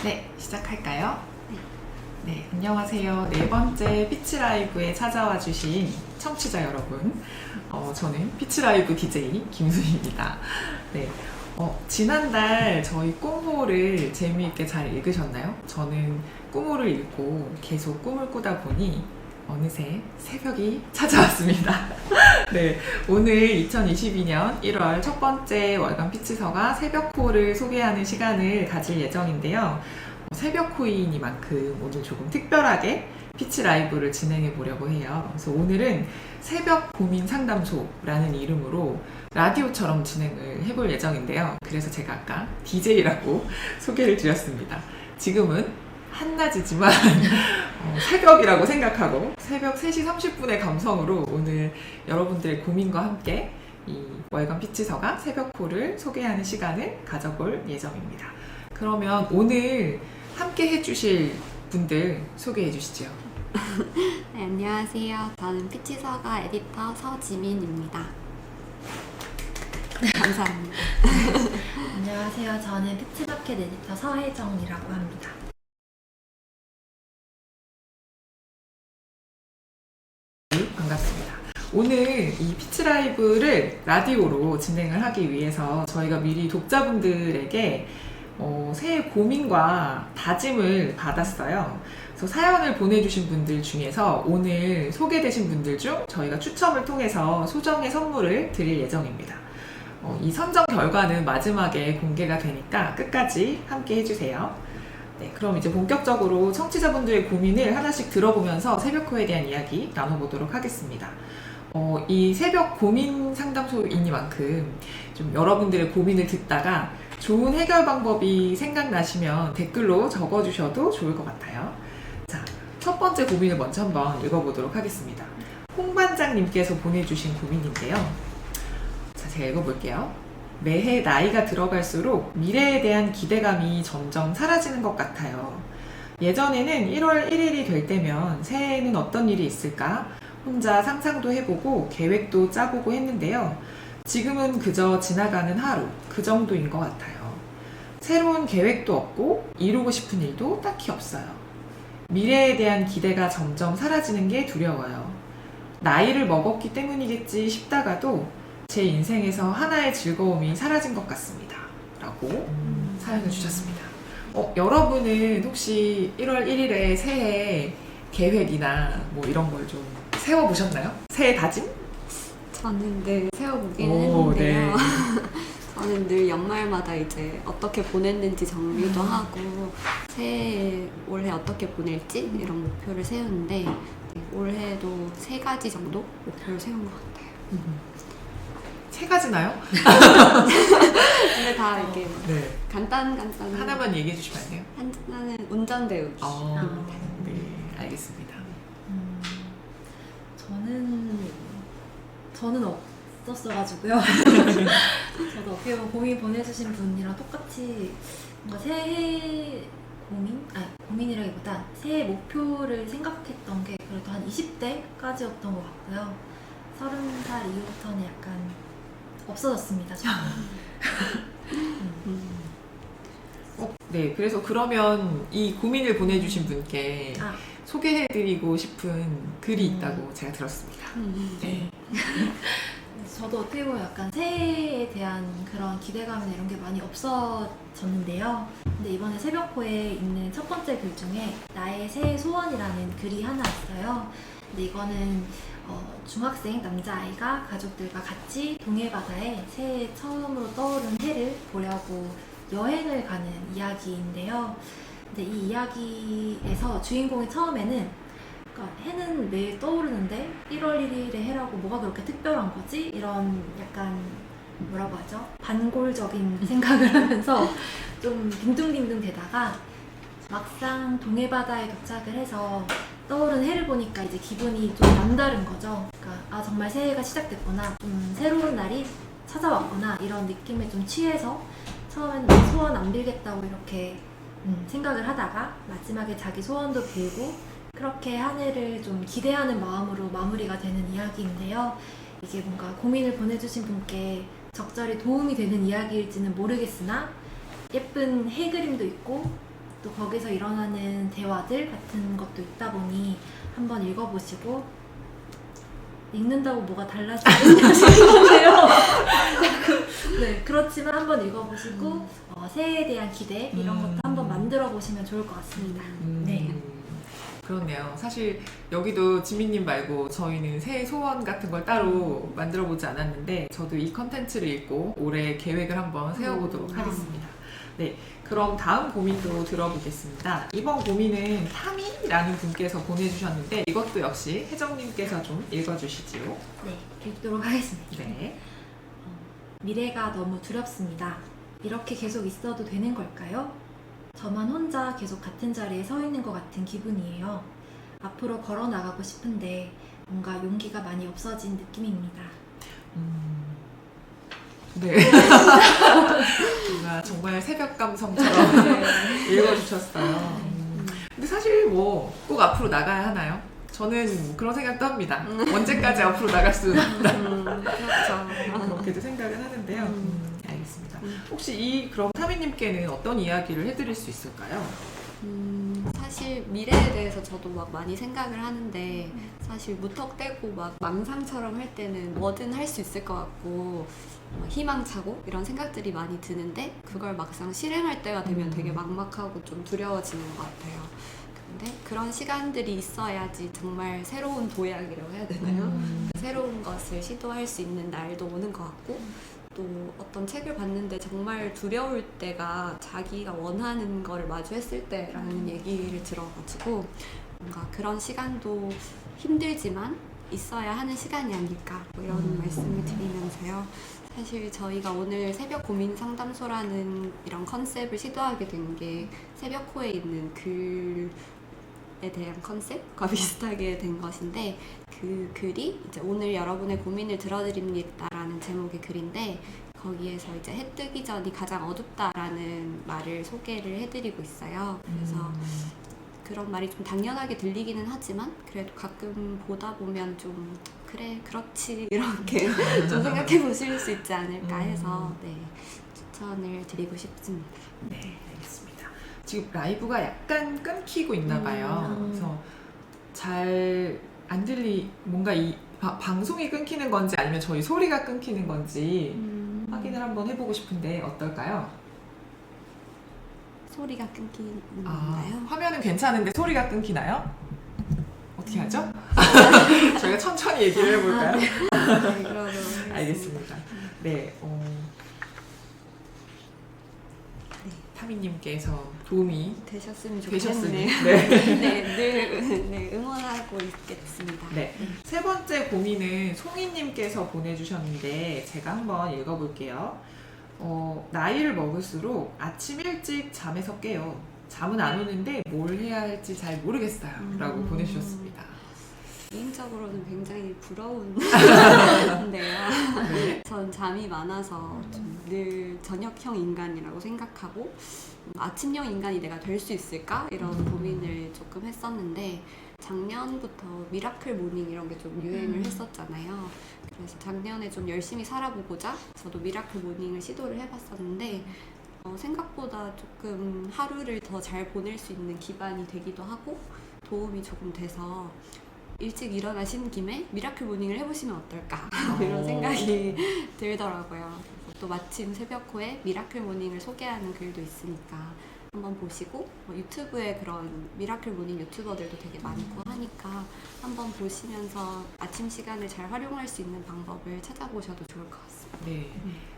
네, 시작할까요? 네, 안녕하세요. 네 번째 피치라이브에 찾아와 주신 청취자 여러분. 저는 피치라이브 DJ 김수희입니다. 네, 지난달 저희 꿈호를 재미있게 잘 읽으셨나요? 저는 꿈호를 읽고 계속 꿈을 꾸다 보니 어느새 새벽이 찾아왔습니다. 네, 오늘 2022년 1월 첫 번째 월간 피치서가 새벽호를 소개하는 시간을 가질 예정인데요. 새벽호이니만큼 오늘 조금 특별하게 피치 라이브를 진행해 보려고 해요. 그래서 오늘은 새벽 고민 상담소라는 이름으로 라디오처럼 진행을 해볼 예정인데요. 그래서 제가 아까 DJ라고 소개를 드렸습니다. 지금은 한낮이지만 새벽이라고 생각하고 새벽 3시 30분의 감성으로 오늘 여러분들의 고민과 함께 이 월간 피치서가 새벽호를 소개하는 시간을 가져볼 예정입니다. 그러면 오늘 함께 해주실 분들 소개해 주시죠. 네, 안녕하세요. 저는 피치서가 에디터 서지민입니다. 감사합니다. 안녕하세요. 저는 피치마켓 에디터 서혜정이라고 합니다. 반갑습니다. 오늘 이 피치라이브를 라디오로 진행을 하기 위해서 저희가 미리 독자분들에게 새해 고민과 다짐을 받았어요. 그래서 사연을 보내주신 분들 중에서 오늘 소개되신 분들 중 저희가 추첨을 통해서 소정의 선물을 드릴 예정입니다. 이 선정 결과는 마지막에 공개가 되니까 끝까지 함께 해주세요. 네, 그럼 이제 본격적으로 청취자분들의 고민을 하나씩 들어보면서 새벽호에 대한 이야기 나눠보도록 하겠습니다. 이 새벽 고민 상담소이니만큼 좀 여러분들의 고민을 듣다가 좋은 해결 방법이 생각나시면 댓글로 적어주셔도 좋을 것 같아요. 자, 첫 번째 고민을 먼저 한번 읽어보도록 하겠습니다. 홍반장님께서 보내주신 고민인데요. 자, 제가 읽어볼게요. 매해 나이가 들어갈수록 미래에 대한 기대감이 점점 사라지는 것 같아요. 예전에는 1월 1일이 될 때면 새해에는 어떤 일이 있을까? 혼자 상상도 해보고 계획도 짜보고 했는데요. 지금은 그저 지나가는 하루, 그 정도인 것 같아요. 새로운 계획도 없고 이루고 싶은 일도 딱히 없어요. 미래에 대한 기대가 점점 사라지는 게 두려워요. 나이를 먹었기 때문이겠지 싶다가도 제 인생에서 하나의 즐거움이 사라진 것 같습니다. 라고 사연을 주셨습니다. 여러분은 혹시 1월 1일에 새해 계획이나 뭐 이런 걸 좀 세워보셨나요? 새해 다짐? 저는 늘 세워보기는 오, 했는데요. 네. 저는 늘 연말마다 이제 어떻게 보냈는지 정리도 하고 올해 어떻게 보낼지 이런 목표를 세우는데 올해도 3가지 정도 목표를 세운 것 같아요. 3가지나요? 근데 다 이렇게 네. 간단 하나만 얘기해 주시면 안 돼요? 하나는 운전 배우기. 네, 알겠습니다. 저는 없었어가지고요. 저도 어떻게 보면 고민 보내주신 분이랑 똑같이 뭔가 새해 고민이라기보다 새해 목표를 생각했던 게 그래도 한 20대까지였던 것 같고요. 30살 이후부터는 약간 없어졌습니다. 저는. 네, 그래서 그러면 이 고민을 보내주신 분께 소개해드리고 싶은 글이 있다고 제가 들었습니다. 네. 저도 어떻게 보면 약간 새해에 대한 그런 기대감이나 이런 게 많이 없어졌는데요. 근데 이번에 새벽호에 있는 첫 번째 글 중에 나의 새해 소원이라는 글이 하나 있어요. 근데 이거는 중학생 남자아이가 가족들과 같이 동해바다에 새해 처음으로 떠오른 해를 보려고 여행을 가는 이야기인데요. 근데 이 이야기에서 주인공이 처음에는 그러니까 해는 매일 떠오르는데 1월 1일의 해라고 뭐가 그렇게 특별한 거지? 이런 약간 뭐라고 하죠? 반골적인 생각을 하면서 좀 빈둥빈둥 되다가 막상 동해바다에 도착을 해서 떠오른 해를 보니까 이제 기분이 좀 남다른 거죠. 그러니까 정말 새해가 시작됐구나, 좀 새로운 날이 찾아왔구나 이런 느낌에 좀 취해서 처음에는 소원 안 빌겠다고 이렇게 생각을 하다가 마지막에 자기 소원도 빌고 그렇게 한 해를 좀 기대하는 마음으로 마무리가 되는 이야기인데요. 이게 뭔가 고민을 보내주신 분께 적절히 도움이 되는 이야기일지는 모르겠으나 예쁜 해 그림도 있고 또 거기서 일어나는 대화들 같은 것도 있다 보니 한번 읽어보시고 읽는다고 뭐가 달라지겠냐 싶은데요. 네, 그렇지만 한번 읽어보시고 새해에 대한 기대 이런 것도 한번 만들어 보시면 좋을 것 같습니다. 네. 그렇네요. 사실 여기도 지민님 말고 저희는 새해 소원 같은 걸 따로 만들어 보지 않았는데 저도 이 컨텐츠를 읽고 올해 계획을 한번 세워보도록 하겠습니다. 네, 그럼 다음 고민도 들어보겠습니다. 이번 고민은 타미라는 분께서 보내주셨는데 이것도 역시 혜정님께서 좀 읽어주시지요. 네, 읽도록 하겠습니다. 네. 미래가 너무 두렵습니다. 이렇게 계속 있어도 되는 걸까요? 저만 혼자 계속 같은 자리에 서 있는 것 같은 기분이에요. 앞으로 걸어 나가고 싶은데 뭔가 용기가 많이 없어진 느낌입니다. 네. 뭔가 정말 새벽 감성처럼 읽어주셨어요. 근데 사실 뭐 꼭 앞으로 나가야 하나요? 저는 그런 생각도 합니다. 언제까지 앞으로 나갈 수 있다. 그렇죠. 그렇게도 생각은 하는데요. 알겠습니다. 혹시 그럼 타미님께는 어떤 이야기를 해드릴 수 있을까요? 사실 미래에 대해서 저도 막 많이 생각을 하는데 사실 무턱대고 막 망상처럼 할 때는 뭐든 할 수 있을 것 같고 희망차고 이런 생각들이 많이 드는데 그걸 막상 실행할 때가 되면 되게 막막하고 좀 두려워지는 것 같아요. 근데 그런 시간들이 있어야지 정말 새로운 도약이라고 해야 되나요? 새로운 것을 시도할 수 있는 날도 오는 것 같고 또 어떤 책을 봤는데 정말 두려울 때가 자기가 원하는 거를 마주했을 때라는 얘기를 들어가지고 뭔가 그런 시간도 힘들지만 있어야 하는 시간이 아닐까 뭐 이런 말씀을 드리면서요. 사실 저희가 오늘 새벽 고민 상담소라는 이런 컨셉을 시도하게 된 게 새벽호에 있는 글에 대한 컨셉과 비슷하게 된 것인데 그 글이 이제 오늘 여러분의 고민을 들어드립니다라는 제목의 글인데 거기에서 이제 해 뜨기 전이 가장 어둡다라는 말을 소개를 해드리고 있어요. 그래서 그런 말이 좀 당연하게 들리기는 하지만 그래도 가끔 보다 보면 좀 그래 그렇지 이렇게 좀 생각해 보실 수 있지 않을까 해서 네, 추천을 드리고 싶습니다. 네, 알겠습니다. 지금 라이브가 약간 끊기고 있나 봐요. 그래서 잘 안 뭔가 방송이 끊기는 건지 아니면 저희 소리가 끊기는 건지 확인을 한번 해보고 싶은데 어떨까요? 소리가 끊기는가요? 화면은 괜찮은데 소리가 끊기나요? 어떻게 하죠? 저희가 천천히 얘기를 해볼까요? 네, 그러도록 알겠습니다. 네, 타미님께서 도움이 되셨으면 되셨으니 좋겠네요. 네. 늘 응원하고 있겠습니다. 네. 세 번째 고민은 송이님께서 보내주셨는데 제가 한번 읽어볼게요. 나이를 먹을수록 아침 일찍 잠에서 깨요. 잠은 안 오는데 뭘 해야 할지 잘 모르겠어요. 라고 보내주셨습니다. 개인적으로는 굉장히 부러운데요. 네. 전 잠이 많아서 좀 늘 저녁형 인간이라고 생각하고 아침형 인간이 내가 될 수 있을까? 이런 고민을 조금 했었는데 작년부터 미라클 모닝 이런 게 좀 유행을 했었잖아요. 그래서 작년에 좀 열심히 살아보고자 저도 미라클 모닝을 시도를 해봤었는데 생각보다 조금 하루를 더 잘 보낼 수 있는 기반이 되기도 하고 도움이 조금 돼서 일찍 일어나신 김에 미라클 모닝을 해보시면 어떨까 이런 생각이 들더라고요. 또 마침 새벽호에 미라클 모닝을 소개하는 글도 있으니까 한번 보시고 유튜브에 그런 미라클 모닝 유튜버들도 되게 많고 하니까 한번 보시면서 아침 시간을 잘 활용할 수 있는 방법을 찾아보셔도 좋을 것 같습니다. 네.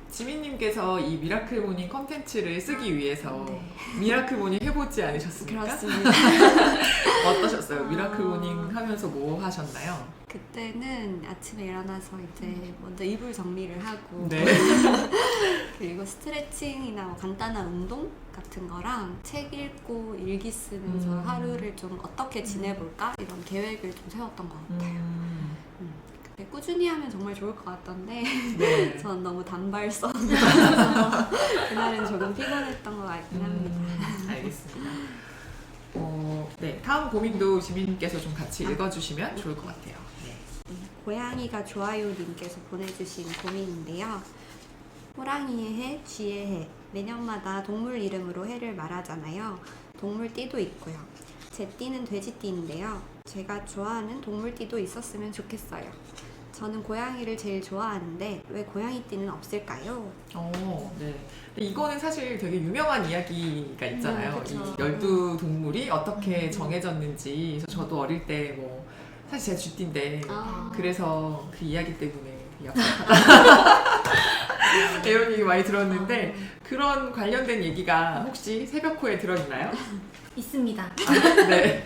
지민님께서 이 미라클 모닝 컨텐츠를 쓰기 위해서 네. 미라클 모닝 해보지 않으셨습니까? 그렇습니다. 어떠셨어요? 미라클 모닝 하면서 뭐 하셨나요? 그때는 아침에 일어나서 이제 먼저 이불 정리를 하고 네. 그리고 스트레칭이나 뭐 간단한 운동 같은 거랑 책 읽고 일기 쓰면서 하루를 좀 어떻게 지내볼까 이런 계획을 좀 세웠던 것 같아요. 근데 꾸준히 하면 정말 좋을 것 같던데 네. 전 너무 단발성이라서 그날은 조금 피곤했던 것 같긴 합니다. 알겠습니다. 네, 다음 고민도 지민님께서 좀 같이 읽어주시면 좋을 것 같아요. 네. 고양이가 좋아요님께서 보내주신 고민인데요. 호랑이의 해, 쥐의 해. 매년마다 동물 이름으로 해를 말하잖아요. 동물띠도 있고요. 제 띠는 돼지띠인데요. 제가 좋아하는 동물띠도 있었으면 좋겠어요. 저는 고양이를 제일 좋아하는데 왜 고양이띠는 없을까요? 네. 근데 이거는 사실 되게 유명한 이야기가 있잖아요. 그쵸. 이 12동물이 어떻게 정해졌는지. 그래서 저도 어릴 때 뭐, 사실 제가 쥐띠인데, 그래서 그 이야기 때문에 약속하다. 이런 얘기 많이 들었는데, 그런 관련된 얘기가 혹시 새벽호에 들어있나요? 있습니다. 네.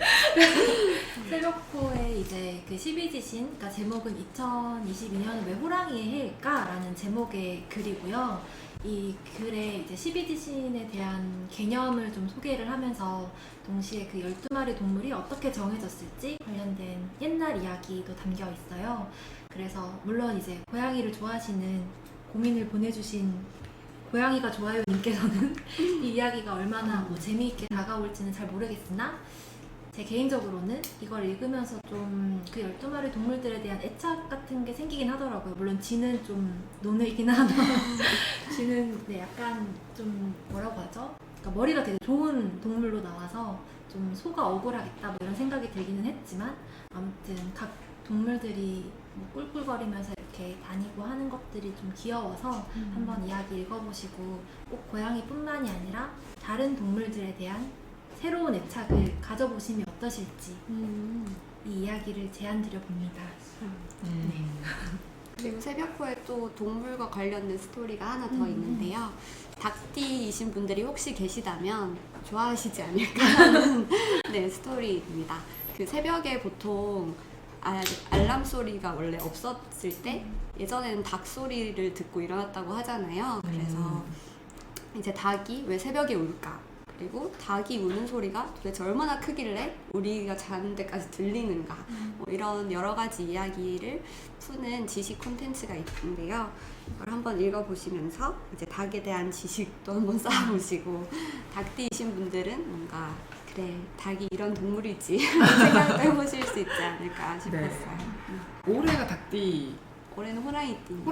새벽호에 이제 그 12지신, 그러니까 제목은 2022년은 왜 호랑이의 해일까라는 제목의 글이고요. 이 글에 이제 12지신에 대한 개념을 좀 소개를 하면서 동시에 그 12마리 동물이 어떻게 정해졌을지 관련된 옛날 이야기도 담겨 있어요. 그래서 물론 이제 고양이를 좋아하시는 고민을 보내주신 고양이가 좋아요 님께서는 이 이야기가 얼마나 뭐 재미있게 다가올지는 잘 모르겠으나 제 개인적으로는 이걸 읽으면서 좀 그 12마리 동물들에 대한 애착 같은 게 생기긴 하더라고요. 물론 쥐는 좀 노늘이긴 하나 쥐는 네, 약간 좀 뭐라고 하죠? 그러니까 머리가 되게 좋은 동물로 나와서 좀 소가 억울하겠다 뭐 이런 생각이 들기는 했지만 아무튼 각 동물들이 뭐 꿀꿀거리면서 이렇게 다니고 하는 것들이 좀 귀여워서 한번 이야기 읽어보시고 꼭 고양이뿐만이 아니라 다른 동물들에 대한 새로운 애착을 가져보시면 어떠실지 이 이야기를 제안드려 봅니다. 그리고 새벽호에 또 동물과 관련된 스토리가 하나 더 있는데요. 닭띠이신 분들이 혹시 계시다면 좋아하시지 않을까 하는 네, 스토리입니다. 그 새벽에 보통 알람 소리가 원래 없었을 때 예전에는 닭 소리를 듣고 일어났다고 하잖아요. 그래서 이제 닭이 왜 새벽에 울까? 그리고 닭이 우는 소리가 도대체 얼마나 크길래 우리가 자는 데까지 들리는가 뭐 이런 여러 가지 이야기를 푸는 지식 콘텐츠가 있는데요. 이걸 한번 읽어보시면서 이제 닭에 대한 지식도 한번 쌓아보시고 닭띠이신 분들은 뭔가 그래 닭이 이런 동물이지 생각도 해보실 수 있지 않을까 싶었어요. 네. 올해가 닭띠. 올해는 호랑이띠.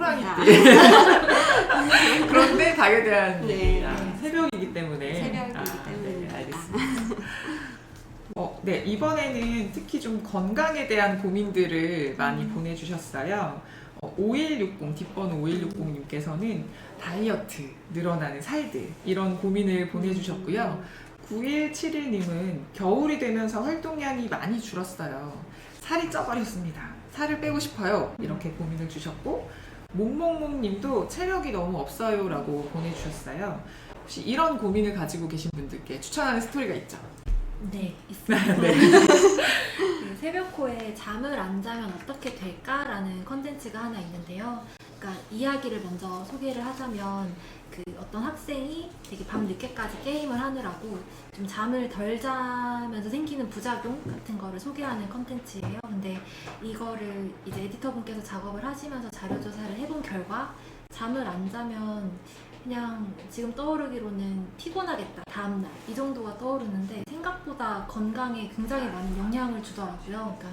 그런데 닭에 대한 네. 새벽이기 때문에. 새벽이기 때문에. 네, 알겠습니다. 네, 이번에는 특히 좀 건강에 대한 고민들을 많이 보내주셨어요. 5160, 뒷번호 5160님께서는 다이어트, 늘어나는 살들, 이런 고민을 보내주셨고요. 9171님은 겨울이 되면서 활동량이 많이 줄었어요. 살이 쪄버렸습니다. 살을 빼고 싶어요. 이렇게 고민을 주셨고, 몽몽몽님도 체력이 너무 없어요 라고 보내주셨어요. 혹시 이런 고민을 가지고 계신 분들께 추천하는 스토리가 있죠? 네, 있습니다. 네. 그 새벽호에 잠을 안 자면 어떻게 될까라는 컨텐츠가 하나 있는데요. 그러니까 이야기를 먼저 소개를 하자면 그 어떤 학생이 되게 밤 늦게까지 게임을 하느라고 좀 잠을 덜 자면서 생기는 부작용 같은 거를 소개하는 컨텐츠예요. 근데 이거를 이제 에디터분께서 작업을 하시면서 자료조사를 해본 결과 잠을 안 자면 그냥 지금 떠오르기로는 피곤하겠다 다음날 이 정도가 떠오르는데 생각보다 건강에 굉장히 많은 영향을 주더라고요. 그러니까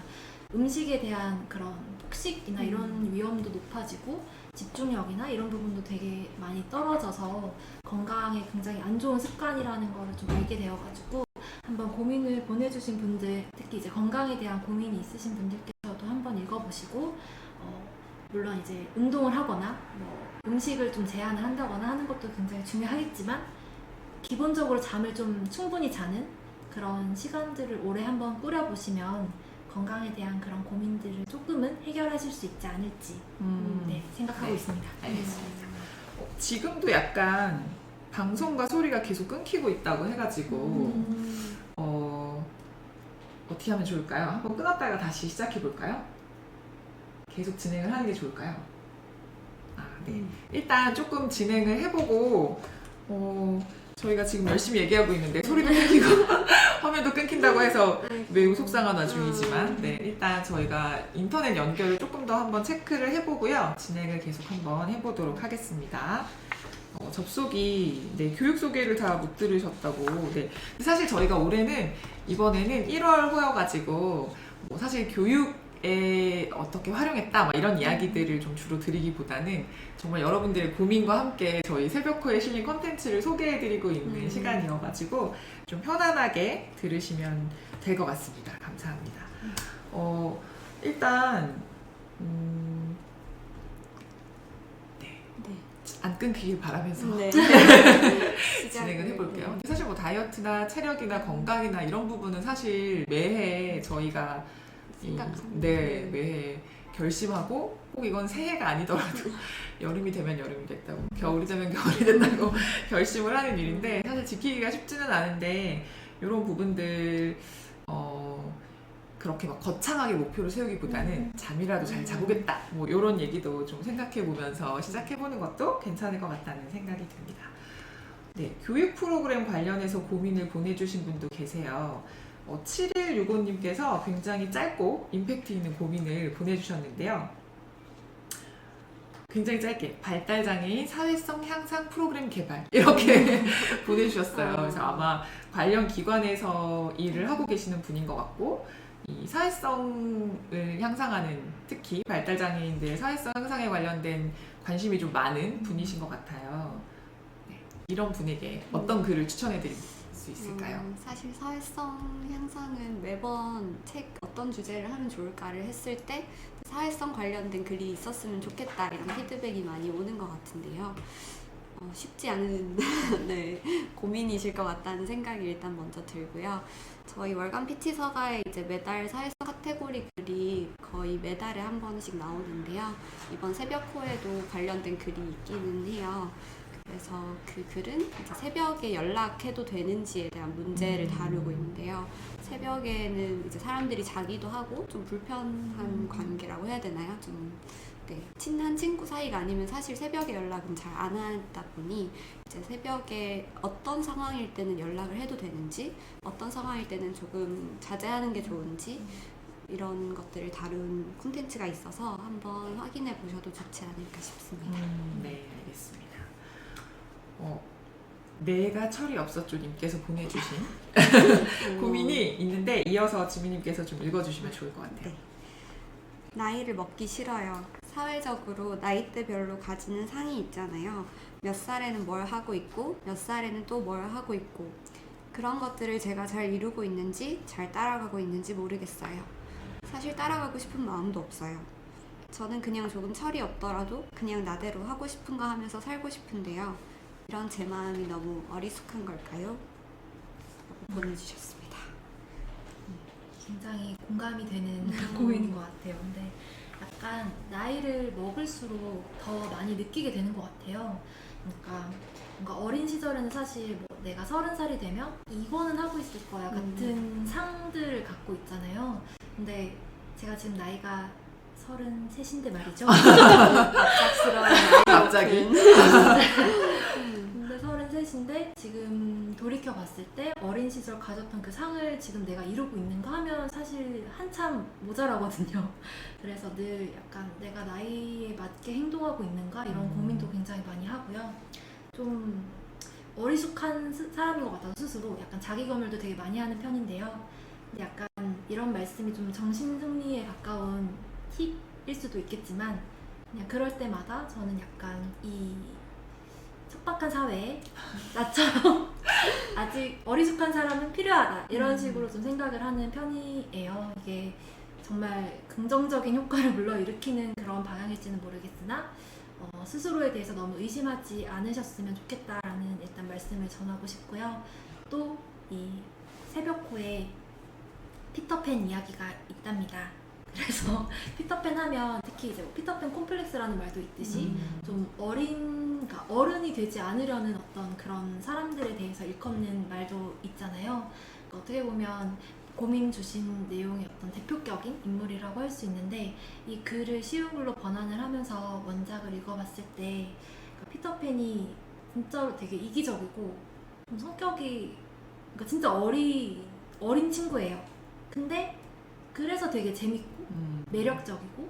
음식에 대한 그런 폭식이나 이런 위험도 높아지고 집중력이나 이런 부분도 되게 많이 떨어져서 건강에 굉장히 안 좋은 습관이라는 거를 좀 알게 되어가지고 한번 고민을 보내주신 분들, 특히 이제 건강에 대한 고민이 있으신 분들께서도 한번 읽어보시고 물론 이제 운동을 하거나 뭐 음식을 좀 제한을 한다거나 하는 것도 굉장히 중요하겠지만 기본적으로 잠을 좀 충분히 자는 그런 시간들을 올해 한번 꾸려보시면 건강에 대한 그런 고민들을 조금은 해결하실 수 있지 않을지 네, 생각하고 있습니다. 알겠습니다. 지금도 약간 방송과 소리가 계속 끊기고 있다고 해가지고 어떻게 하면 좋을까요? 한번 끊었다가 다시 시작해볼까요? 계속 진행을 하는 게 좋을까요? 네. 일단 조금 진행을 해보고 저희가 지금 열심히 얘기하고 있는데 소리도 끊기고 화면도 끊긴다고 해서 매우 속상한 와중이지만 네, 일단 저희가 인터넷 연결을 조금 더 한번 체크를 해보고요. 진행을 계속 한번 해보도록 하겠습니다. 접속이 네, 교육 소개를 다 못 들으셨다고. 네. 사실 저희가 올해는 이번에는 1월 호여가지고 사실 교육 어떻게 활용했다 막 이런 이야기들을 좀 주로 드리기보다는 정말 여러분들의 고민과 함께 저희 새벽호에 실린 컨텐츠를 소개해드리고 있는 시간이어가지고 좀 편안하게 들으시면 될 것 같습니다. 감사합니다. 일단 안 끊기길 바라면서 진행을 해볼게요. 사실 뭐 다이어트나 체력이나 건강이나 이런 부분은 사실 매해 저희가 매해 결심하고 꼭 이건 새해가 아니더라도 여름이 되면 여름이 됐다고 겨울이 되면 겨울이 됐다고 결심을 하는 일인데 사실 지키기가 쉽지는 않은데 이런 부분들 그렇게 막 거창하게 목표를 세우기보다는 잠이라도 잘 자보겠다 뭐 이런 얘기도 좀 생각해 보면서 시작해 보는 것도 괜찮을 것 같다는 생각이 듭니다. 네, 교육 프로그램 관련해서 고민을 보내주신 분도 계세요. 7165님께서 굉장히 짧고 임팩트 있는 고민을 보내주셨는데요. 굉장히 짧게 발달장애인 사회성 향상 프로그램 개발 이렇게 보내주셨어요. 그래서 아마 관련 기관에서 일을 하고 계시는 분인 것 같고 이 사회성을 향상하는 특히 발달장애인들의 사회성 향상에 관련된 관심이 좀 많은 분이신 것 같아요. 네, 이런 분에게 어떤 글을 추천해 드릴 수 있을까요? 사실 사회성 향상은 매번 책 어떤 주제를 하면 좋을까를 했을 때 사회성 관련된 글이 있었으면 좋겠다 이런 피드백이 많이 오는 것 같은데요. 쉽지 않은 네, 고민이실 것 같다는 생각이 일단 먼저 들고요. 저희 월간 PT 서가에 이제 매달 사회성 카테고리 글이 거의 매달에 한 번씩 나오는데요. 이번 새벽호에도 관련된 글이 있기는 해요. 그래서 그 글은 이제 새벽에 연락해도 되는지에 대한 문제를 다루고 있는데요. 새벽에는 이제 사람들이 자기도 하고 좀 불편한 관계라고 해야 되나요? 좀 친한 친구 사이가 아니면 사실 새벽에 연락은 잘 안 하다 보니 이제 새벽에 어떤 상황일 때는 연락을 해도 되는지 어떤 상황일 때는 조금 자제하는 게 좋은지 이런 것들을 다룬 콘텐츠가 있어서 한번 확인해 보셔도 좋지 않을까 싶습니다. 네, 알겠습니다. 내가 철이 없었죠 님께서 보내주신 고민이 있는데 이어서 지민님께서 좀 읽어주시면 좋을 것 같아요. 네. 나이를 먹기 싫어요. 사회적으로 나이대별로 가지는 상이 있잖아요. 몇 살에는 뭘 하고 있고 몇 살에는 또 뭘 하고 있고 그런 것들을 제가 잘 이루고 있는지 잘 따라가고 있는지 모르겠어요. 사실 따라가고 싶은 마음도 없어요. 저는 그냥 조금 철이 없더라도 그냥 나대로 하고 싶은 거 하면서 살고 싶은데요. 이런 제 마음이 너무 어리숙한 걸까요? 라고 보내주셨습니다. 굉장히 공감이 되는 고민인 것 같아요. 근데 약간 나이를 먹을수록 더 많이 느끼게 되는 것 같아요. 그러니까 뭔가 어린 시절에는 사실 뭐 내가 30살이 되면 이거는 하고 있을 거야 같은 상들을 갖고 있잖아요. 근데 제가 지금 나이가 33인데 말이죠. 갑작스러운 갑자기? 근데 33인데 지금 돌이켜 봤을 때 어린 시절 가졌던 그 상을 지금 내가 이루고 있는가 하면 사실 한참 모자라거든요. 그래서 늘 약간 내가 나이에 맞게 행동하고 있는가 이런 고민도 굉장히 많이 하고요. 좀 어리숙한 사람인 것 같아서 스스로 약간 자기 검열도 되게 많이 하는 편인데요. 근데 약간 이런 말씀이 좀 정신승리에 가까운 팁일 수도 있겠지만 그냥 그럴 때마다 저는 약간 이 척박한 사회에 나처럼 아직 어리숙한 사람은 필요하다 이런 식으로 좀 생각을 하는 편이에요. 이게 정말 긍정적인 효과를 불러일으키는 그런 방향일지는 모르겠으나 스스로에 대해서 너무 의심하지 않으셨으면 좋겠다라는 일단 말씀을 전하고 싶고요. 또 이 새벽호에 피터팬 이야기가 있답니다. 그래서 피터팬 하면 특히 이제 뭐 피터팬 콤플렉스라는 말도 있듯이 좀 그러니까 어른이 되지 않으려는 어떤 그런 사람들에 대해서 일컫는 말도 있잖아요. 그러니까 어떻게 보면 고민 주신 내용의 어떤 대표격인 인물이라고 할 수 있는데 이 글을 쉬운 글로 번안을 하면서 원작을 읽어봤을 때 그러니까 피터팬이 진짜로 되게 이기적이고 좀 성격이 그러니까 진짜 어린 친구예요. 근데 그래서 되게 재밌고 매력적이고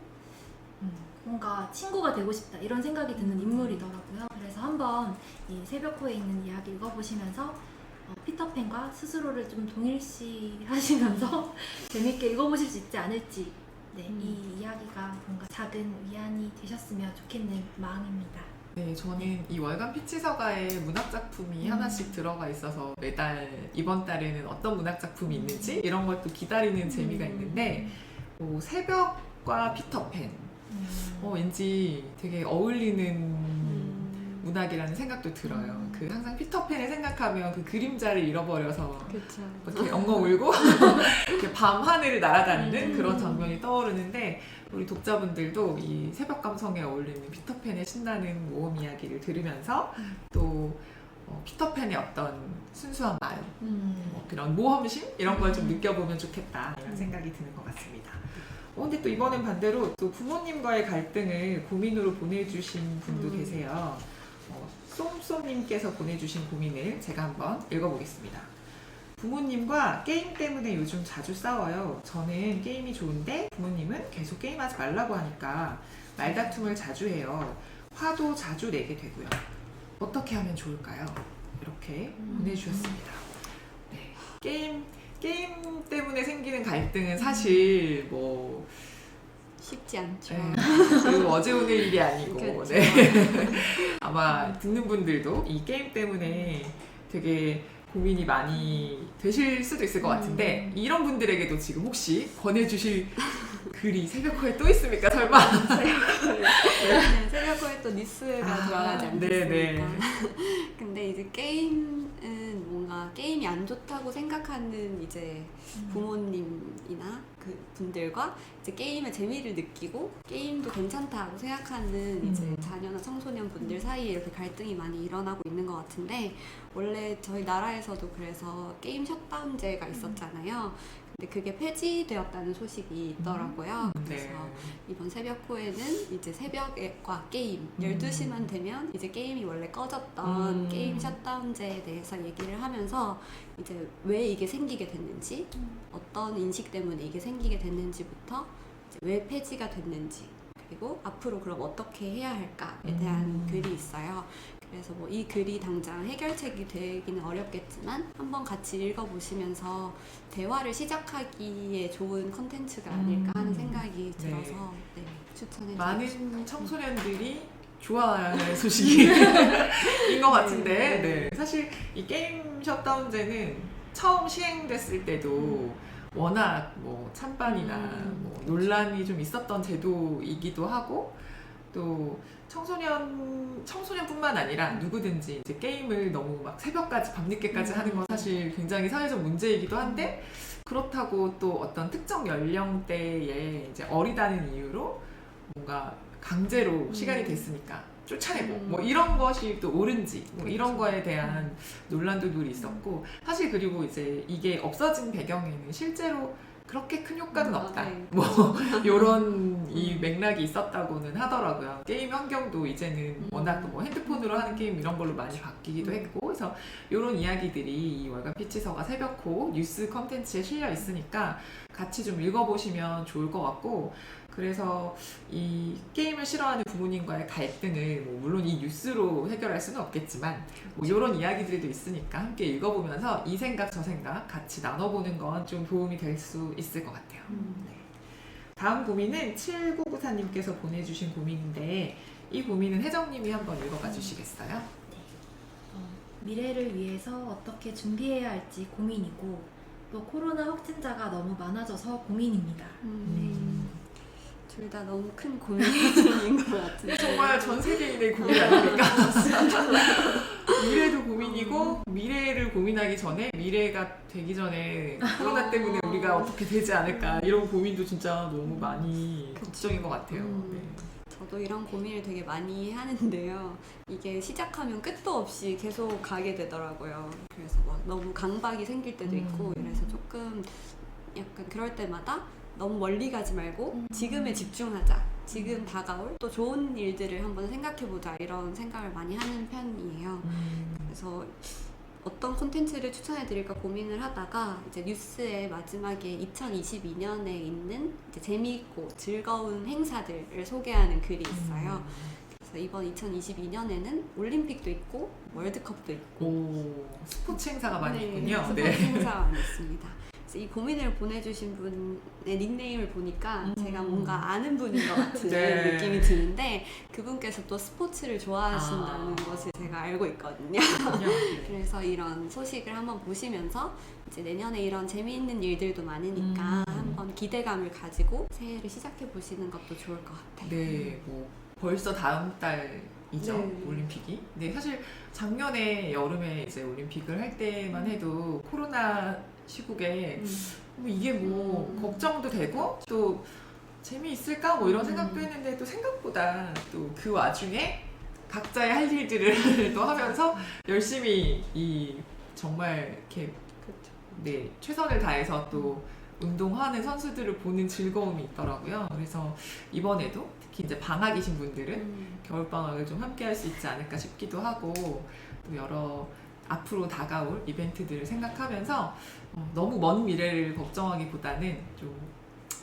뭔가 친구가 되고 싶다 이런 생각이 드는 인물이더라고요. 그래서 한번 이 새벽호에 있는 이야기 읽어보시면서 피터팬과 스스로를 좀 동일시 하시면서 재밌게 읽어보실 수 있지 않을지 네, 이 이야기가 뭔가 작은 위안이 되셨으면 좋겠는 마음입니다. 네, 저는 이 월간 피치서가에 문학 작품이 하나씩 들어가 있어서 매달 이번 달에는 어떤 문학 작품이 있는지 이런 걸 또 기다리는 재미가 있는데 새벽과 피터팬 왠지 되게 어울리는 문학이라는 생각도 들어요. 그 항상 피터팬을 생각하면 그 그림자를 잃어버려서 그렇죠. 이렇게 엉엉 울고 이렇게 밤 하늘을 날아다니는 그런 장면이 떠오르는데 우리 독자분들도 이 새벽 감성에 어울리는 피터팬의 신나는 모험 이야기를 들으면서 또 피터팬의 어떤 순수한 마음, 그런 모험심 이런 걸 좀 느껴보면 좋겠다 이런 생각이 드는 것 같습니다. 근데 또 이번엔 반대로 또 부모님과의 갈등을 고민으로 보내주신 분도 계세요. 쏨쏨님께서 보내주신 고민을 제가 한번 읽어보겠습니다. 부모님과 게임 때문에 요즘 자주 싸워요. 저는 게임이 좋은데 부모님은 계속 게임하지 말라고 하니까 말다툼을 자주 해요. 화도 자주 내게 되고요. 어떻게 하면 좋을까요? 이렇게 보내주셨습니다. 네. 게임 때문에 생기는 갈등은 사실 뭐 쉽지 않죠. 네. 그리고 어제 오늘 일이 아니고 그렇죠. 네. 아마 듣는 분들도 이 게임 때문에 되게 고민이 많이 되실 수도 있을 것 같은데 이런 분들에게도 지금 혹시 권해주실 글이 새벽호에 또 있습니까? 설마? 네, 새벽호에 또 뉴스가 돌아가지 않겠습니까? 네네. 근데 이제 게임은 뭔가 게임이 안 좋다고 생각하는 이제 부모님이나 그 분들과 이제 게임의 재미를 느끼고 게임도 괜찮다고 생각하는 이제 자녀나 청소년 분들 사이에 이렇게 갈등이 많이 일어나고 있는 것 같은데 원래 저희 나라에서도 그래서 게임 셧다운제가 있었잖아요. 근데 그게 폐지되었다는 소식이 있더라고요. 그래서 이번 새벽호에는 이제 새벽과 게임 12시만 되면 이제 게임이 원래 꺼졌던 게임 셧다운제에 대해서 얘기를 하면서 이제 왜 이게 생기게 됐는지 어떤 인식 때문에 이게 생기게 됐는지부터 이제 왜 폐지가 됐는지 그리고 앞으로 그럼 어떻게 해야 할까에 대한 글이 있어요. 그래서 뭐 이 글이 당장 해결책이 되기는 어렵겠지만 한번 같이 읽어보시면서 대화를 시작하기에 좋은 컨텐츠가 아닐까 하는 생각이 들어서 네, 추천해드리고 많은 청소년들이 좋아하는 소식인 것 같은데 네. 사실 이 게임 셧다운제는 처음 시행됐을 때도 워낙 뭐 찬반이나 뭐 논란이 좀 있었던 제도이기도 하고 또 청소년뿐만 아니라 누구든지 이제 게임을 너무 막 새벽까지 밤늦게까지 하는 건 사실 굉장히 사회적 문제이기도 한데 그렇다고 또 어떤 특정 연령대에 이제 어리다는 이유로 뭔가 강제로 시간이 됐으니까 쫓아내고 뭐 이런 것이 또 옳은지 뭐 이런 거에 대한 논란도 늘 있었고 사실 그리고 이제 이게 없어진 배경에는 실제로 그렇게 큰 효과는 없다. 네. 뭐 요런 이 맥락이 있었다고는 하더라고요. 게임 환경도 이제는 워낙 뭐 핸드폰으로 하는 게임 이런 걸로 많이 바뀌기도 했고 그래서 요런 이야기들이 이 월간 피치서가 새벽호 뉴스 컨텐츠에 실려 있으니까 같이 좀 읽어보시면 좋을 것 같고 그래서 이 게임을 싫어하는 부모님과의 갈등을 뭐 물론 이 뉴스로 해결할 수는 없겠지만 뭐 이런 이야기들도 있으니까 함께 읽어보면서 이 생각 저 생각 같이 나눠보는 건 좀 도움이 될 수 있을 것 같아요. 네. 다음 고민은 7994님께서 보내주신 고민인데 이 고민은 혜정님이 한번 읽어봐 주시겠어요? 미래를 위해서 어떻게 준비해야 할지 고민이고 또 코로나 확진자가 너무 많아져서 고민입니다. 둘 다 너무 큰 고민인 것 같은데 정말 전 세계인의 고민 아닙니까? 미래도 고민이고 미래를 고민하기 전에 미래가 되기 전에 코로나 때문에 우리가 어떻게 되지 않을까 이런 고민도 진짜 너무 많이 걱정인 것 같아요. 네. 저도 이런 고민을 되게 많이 하는데요. 이게 시작하면 끝도 없이 계속 가게 되더라고요. 그래서 막 너무 강박이 생길 때도 있고 이래서 조금 약간 그럴 때마다 너무 멀리 가지 말고 지금에 집중하자. 지금 다가올 또 좋은 일들을 한번 생각해보자. 이런 생각을 많이 하는 편이에요. 그래서 어떤 콘텐츠를 추천해드릴까 고민을 하다가 이제 뉴스의 마지막에 2022년에 있는 이제 재미있고 즐거운 행사들을 소개하는 글이 있어요. 그래서 이번 2022년에는 올림픽도 있고 월드컵도 있고 오, 스포츠 행사가 많이 있군요. 스포츠 행사가 많이 있습니다. 이 고민을 보내주신 분의 닉네임을 보니까 제가 음. 뭔가 아는 분인 것 같은 네. 느낌이 드는데 그분께서 또 스포츠를 좋아하신다는 아. 것을 제가 알고 있거든요. 네. 그래서 이런 소식을 한번 보시면서 이제 내년에 이런 재미있는 일들도 많으니까 한번 기대감을 가지고 새해를 시작해 보시는 것도 좋을 것 같아요. 네, 뭐 벌써 다음 달이죠, 네. 올림픽이. 네, 사실 작년에 여름에 이제 올림픽을 할 때만 해도 코로나 시국에 뭐 이게 뭐 걱정도 되고 또 재미있을까 뭐 이런 생각도 했는데 또 생각보다 또 그 와중에 각자의 할 일들을 또 하면서 열심히 이 정말 이렇게 그렇죠. 네, 최선을 다해서 또 운동하는 선수들을 보는 즐거움이 있더라고요. 그래서 이번에도 특히 이제 방학이신 분들은 겨울방학을 좀 함께 할 수 있지 않을까 싶기도 하고 또 여러 앞으로 다가올 이벤트들을 생각하면서 너무 먼 미래를 걱정하기보다는 좀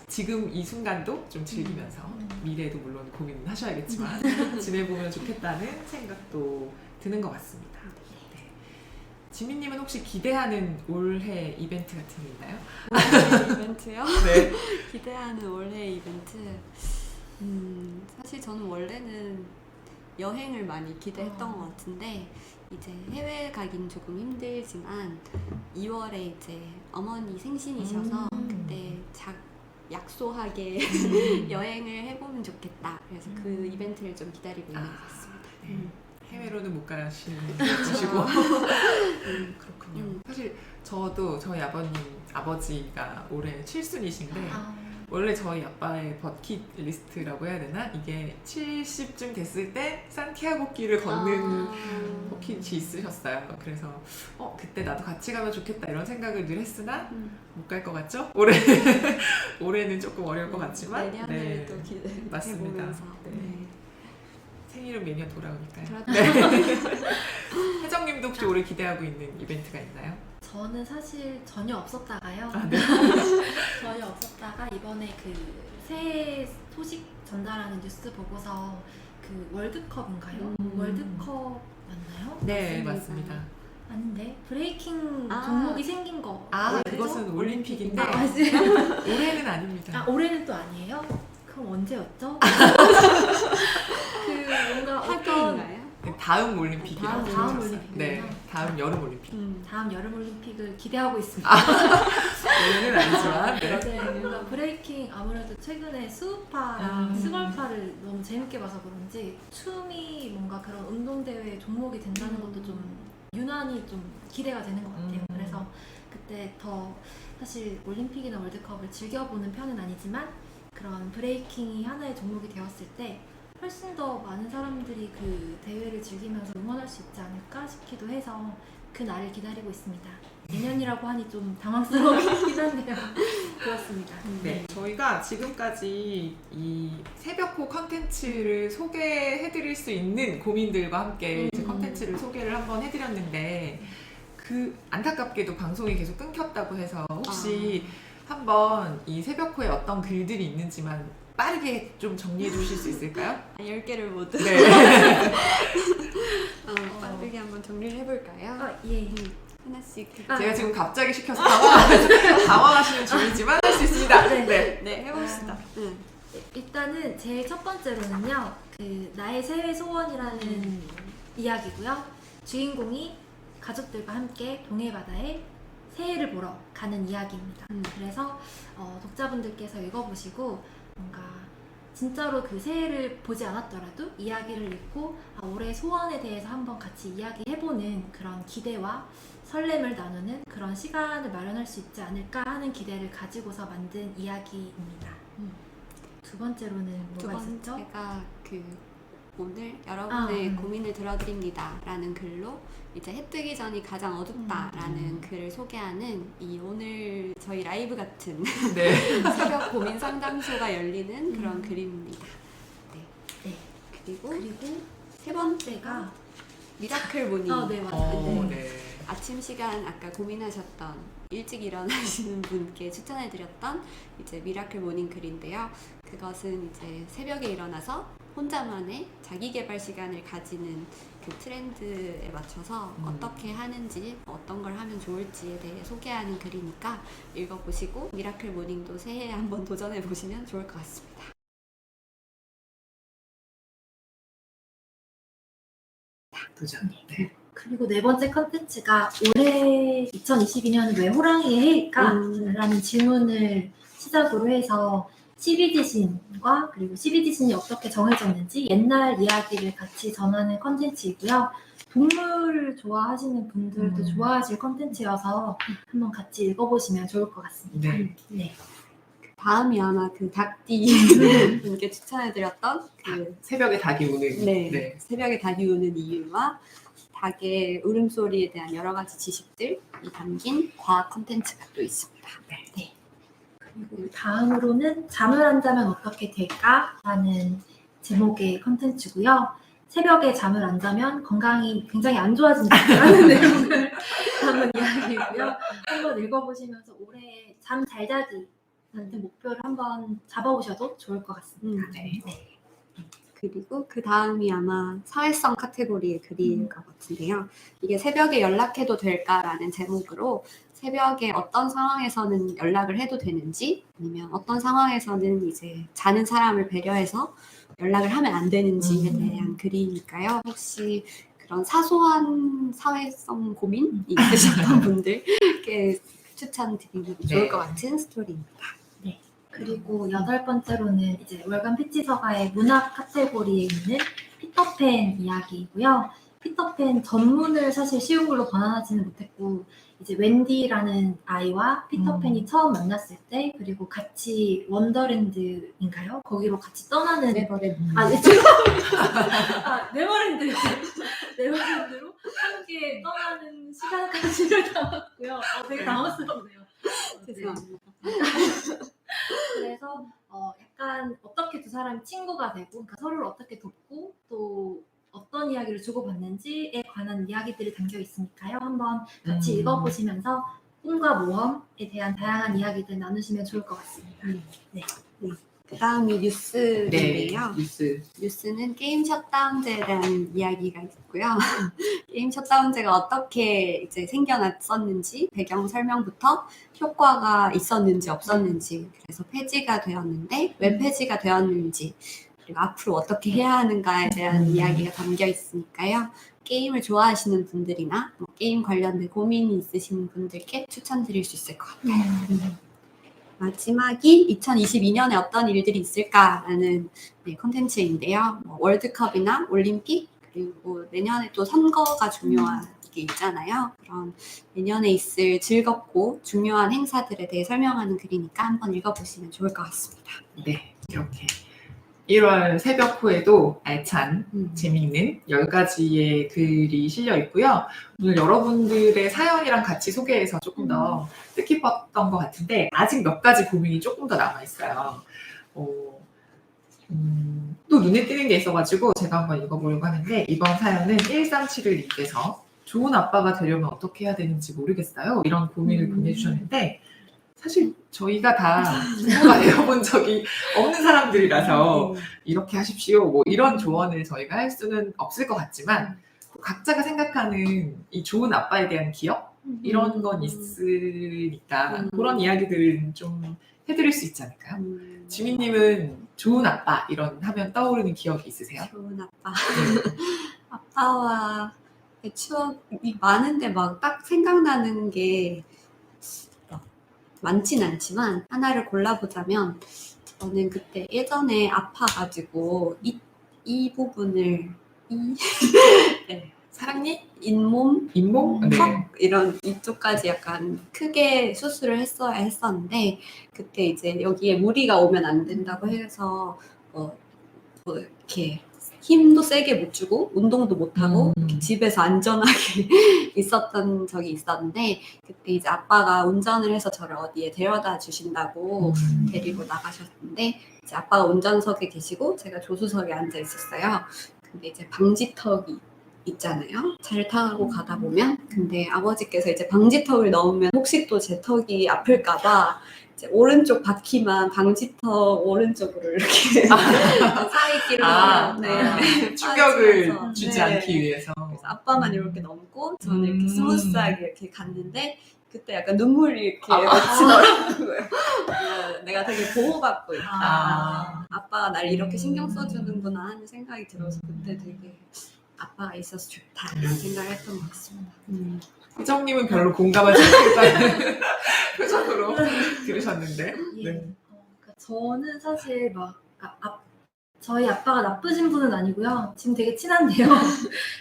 지금 이 순간도 좀 즐기면서 미래도 물론 고민하셔야겠지만 지내보면 좋겠다는 생각도 드는 것 같습니다. 네. 지민님은 혹시 기대하는 올해 이벤트 같은 게 있나요? 올해 이벤트요? 네. 기대하는 올해 이벤트. 사실 저는 원래는 여행을 많이 기대했던 것 같은데 이제 해외 가긴 조금 힘들지만 2월에 이제 어머니 생신이셔서 그때 약소하게 여행을 해보면 좋겠다. 그래서 그 이벤트를 좀 기다리고 있는 것 같습니다. 네. 해외로는 못 가시고 그렇군요. 사실 저도 저희 아버지가 올해 칠순이신데 원래 저희 아빠의 버킷리스트라고 해야 되나? 이게 70쯤 됐을 때 산티아고 길을 걷는 버킷이 있으셨어요. 그래서 그때 나도 같이 가면 좋겠다 이런 생각을 늘 했으나 못 갈 것 같죠? 올해는 조금 어려울 것 같지만 내년을 또 기대해 맞습니다. 보면서 네. 생일은 매년 돌아오니까요. 그렇죠. 네. 혜정님도 혹시 올해 기대하고 있는 이벤트가 있나요? 저는 사실 전혀 없었다가요. 네. 전혀 없었다가 이번에 그 새해 소식 전달하는 뉴스 보고서 그 월드컵인가요? 월드컵 맞나요? 네, 맞습니다. 맞습니다. 아닌데 브레이킹 종목이 생긴 거. 올해죠? 그것은 올림픽인데 맞아요. 올해는 아닙니다. 올해는 또 아니에요? 그럼 언제였죠? 그 뭔가 어떤 학교인가요? 네, 다음 올림픽이라고 다음 들었어요. 올림픽이구나. 네, 다음 여름 올림픽. 다음 여름 올림픽을 기대하고 있습니다. 올해는 아니지만 네. 네, 뭔가 브레이킹 아무래도 최근에 수우파랑 스걸파를 너무 재밌게 봐서 그런지 춤이 뭔가 그런 운동대회 종목이 된다는 것도 좀 유난히 좀 기대가 되는 것 같아요. 그래서 그때 더 사실 올림픽이나 월드컵을 즐겨보는 편은 아니지만 그런 브레이킹이 하나의 종목이 되었을 때 훨씬 더 많은 사람들이 그 대회를 즐기면서 응원할 수 있지 않을까 싶기도 해서 그 날을 기다리고 있습니다. 내년이라고 하니 좀 당황스러우긴 한데요. 그렇습니다. 네, 저희가 지금까지 이 새벽호 컨텐츠를 소개해드릴 수 있는 고민들과 함께 이제 컨텐츠를 소개를 한번 해드렸는데 그 안타깝게도 방송이 계속 끊겼다고 해서 혹시 한번 이 새벽호에 어떤 글들이 있는지만 빠르게 좀 정리해 주실 수 있을까요? 10개를 모두 네. 빠르게 한번 정리를 해볼까요? 예. 하나씩 제가 지금 갑자기 시켜서 당황하시는 중이지만 할 수 있습니다. 네. 네, 해봅시다. 일단은 제일 첫 번째로는요, 그 나의 새해 소원이라는 이야기고요. 주인공이 가족들과 함께 동해바다에 새해를 보러 가는 이야기입니다. 그래서 독자분들께서 읽어보시고 뭔가 진짜로 그 새해를 보지 않았더라도 이야기를 읽고 올해 소원에 대해서 한번 같이 이야기해보는 그런 기대와 설렘을 나누는 그런 시간을 마련할 수 있지 않을까 하는 기대를 가지고서 만든 이야기입니다. 두 번째로는 뭐가 있었죠? 두 번째가 오늘 여러분의 고민을 들어드립니다 라는 글로 이제 해 뜨기 전이 가장 어둡다라는 글을 소개하는 이 오늘 저희 라이브 같은 네. 새벽 고민 상담소가 열리는 그런 글입니다. 네. 그리고 세 번째가 미라클 모닝. 네, 맞아요. 네. 아침 시간 아까 고민하셨던 일찍 일어나시는 분께 추천해드렸던 이제 미라클 모닝 글인데요. 그것은 이제 새벽에 일어나서 혼자만의 자기 개발 시간을 가지는 그 트렌드에 맞춰서 어떻게 하는지, 어떤 걸 하면 좋을지에 대해 소개하는 글이니까 읽어보시고 미라클 모닝도 새해에 한번 도전해보시면 좋을 것 같습니다. 도전. 네. 그리고 네 번째 컨텐츠가 올해 2022년은 왜 호랑이의 해일까? 라는 질문을 시작으로 해서 12지신과 그리고 12지신이 어떻게 정해졌는지 옛날 이야기를 같이 전하는 컨텐츠이고요. 동물을 좋아하시는 분들도 좋아하실 컨텐츠여서 한번 같이 읽어보시면 좋을 것 같습니다. 네. 네. 다음이 아마 그 닭띠 분께 추천해드렸던 그 새벽에 닭이 우는. 네, 새벽에 닭이 우는 이유와 닭의 울음소리에 대한 여러 가지 지식들이 담긴 과학 컨텐츠가 또 있습니다. 네. 그리고 다음으로는 잠을 안 자면 어떻게 될까? 라는 제목의 컨텐츠고요. 새벽에 잠을 안 자면 건강이 굉장히 안 좋아진다는 내용을 담은 이야기이고요. 한번 읽어보시면서 올해 잠 잘 자기라는 목표를 한번 잡아보셔도 좋을 것 같습니다. 네. 그리고 그 다음이 아마 사회성 카테고리의 글일 것 같은데요. 이게 새벽에 연락해도 될까라는 제목으로 새벽에 어떤 상황에서는 연락을 해도 되는지 아니면 어떤 상황에서는 이제 자는 사람을 배려해서 연락을 하면 안 되는지에 대한 글이니까요. 혹시 그런 사소한 사회성 고민이 있으셨던 분들께 추천드리면 좋을 것 같은 스토리입니다. 그리고 여덟 번째로는 이제 월간 피치서가의 문학 카테고리에 있는 피터팬 이야기이고요. 피터팬 전문을 사실 쉬운 걸로 번안하지는 못했고 이제 웬디라는 아이와 피터팬이 처음 만났을 때 그리고 같이 원더랜드인가요? 거기로 같이 떠나는 네버랜드. 네버랜드 네버랜드로 함께 떠나는 시간까지를 담았고요. 되게 당황스럽네요. 죄송합니다. 그래서 약간 어떻게 두 사람이 친구가 되고 그러니까 서로를 어떻게 돕고 또 어떤 이야기를 주고받는지에 관한 이야기들이 담겨 있으니까요. 한번 같이 읽어보시면서 꿈과 모험에 대한 다양한 이야기들 나누시면 좋을 것 같습니다. 그 다음이 뉴스인데요. 뉴스. 뉴스는 게임 셧다운제라는 이야기가 있고요. 게임 셧다운제가 어떻게 이제 생겨났었는지 배경 설명부터 효과가 있었는지 없었는지 그래서 폐지가 되었는데 왜 폐지가 되었는지 그리고 앞으로 어떻게 해야 하는가에 대한 이야기가 담겨 있으니까요. 게임을 좋아하시는 분들이나 게임 관련된 고민이 있으신 분들께 추천드릴 수 있을 것 같아요. 마지막이 2022년에 어떤 일들이 있을까라는 콘텐츠인데요. 월드컵이나 올림픽 그리고 내년에 또 선거가 중요한 게 있잖아요. 그런 내년에 있을 즐겁고 중요한 행사들에 대해 설명하는 글이니까 한번 읽어보시면 좋을 것 같습니다. 네, 이렇게 1월 새벽호에도 알찬 재미있는 10가지의 글이 실려 있고요. 오늘 여러분들의 사연이랑 같이 소개해서 조금 더 뜻깊었던 것 같은데 아직 몇 가지 고민이 조금 더 남아있어요. 또 눈에 띄는 게 있어가지고 제가 한번 읽어보려고 하는데 이번 사연은 1371님께서 좋은 아빠가 되려면 어떻게 해야 되는지 모르겠어요. 이런 고민을 보내주셨는데 사실 저희가 다 부모가 되어본 적이 없는 사람들이라서 이렇게 하십시오 뭐 이런 조언을 저희가 할 수는 없을 것 같지만 각자가 생각하는 이 좋은 아빠에 대한 기억 이런 건 있으니까 그런 이야기들은 좀 해드릴 수 있지 않을까요? 지민님은 좋은 아빠 이런 하면 떠오르는 기억이 있으세요? 좋은 아빠. 아빠와 추억이 많은데 막 딱 생각나는 게 많진 않지만 하나를 골라보자면 저는 그때 예전에 아파가지고 이 부분을 네. 사랑니? 잇몸? 잇몸? 턱? 이런 이쪽까지 약간 크게 수술을 했어야 했었는데 그때 이제 여기에 무리가 오면 안 된다고 해서 이렇게 힘도 세게 못 주고 운동도 못 하고 집에서 안전하게 있었던 적이 있었는데 그때 이제 아빠가 운전을 해서 저를 어디에 데려다 주신다고 데리고 나가셨는데 이제 아빠가 운전석에 계시고 제가 조수석에 앉아 있었어요. 근데 이제 방지턱이 있잖아요. 차를 타고 가다 보면 근데 아버지께서 이제 방지턱을 넣으면 혹시 또 제 턱이 아플까봐 이제 오른쪽 바퀴만 방지턱 오른쪽으로 이렇게 사이길로 충격을 빠지면서, 주지 네. 않기 위해서. 그래서 아빠만 이렇게 넘고 저는 이렇게 음. 스무스하게 이렇게 갔는데 그때 약간 눈물이 이렇게 맺히더라고요. 내가 되게 보호받고 있다. 아. 아빠가 날 이렇게 신경 써주는구나 하는 생각이 들어서 그때 되게 아빠가 있어서 좋다 이런 생각을 했던 것 같습니다. 혜정님은 별로 공감하지 않겠다는 표정으로 들으셨는데. 예. 네. 그러니까 저는 사실 저희 아빠가 나쁘신 분은 아니고요. 지금 되게 친한데요.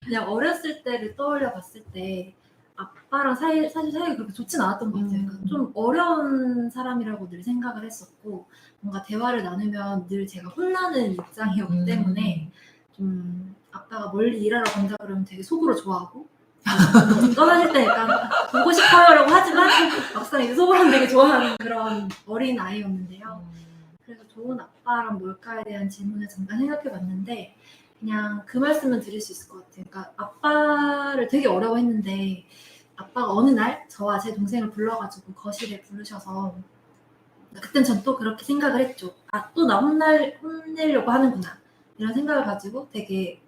그냥 어렸을 때를 떠올려 봤을 때 아빠랑 사실 사이가 그렇게 좋진 않았던 것 같아요. 그러니까 좀 어려운 사람이라고 늘 생각을 했었고 뭔가 대화를 나누면 늘 제가 혼나는 입장이었기 때문에 좀 아빠가 멀리 일하러 간다 그러면 되게 속으로 좋아하고 떠나실 때 약간 보고 싶어요라고 하지만 막상 이제 속으로는 되게 좋아하는 그런 어린 아이였는데요. 그래서 좋은 아빠란 뭘까에 대한 질문을 잠깐 생각해 봤는데 그냥 그 말씀은 드릴 수 있을 것 같아요. 그러니까 아빠를 되게 어려워했는데 아빠가 어느 날 저와 제 동생을 불러가지고 거실에 부르셔서 그땐 전 또 그렇게 생각을 했죠. 아, 또 나 혼내려고 하는구나 이런 생각을 가지고 되게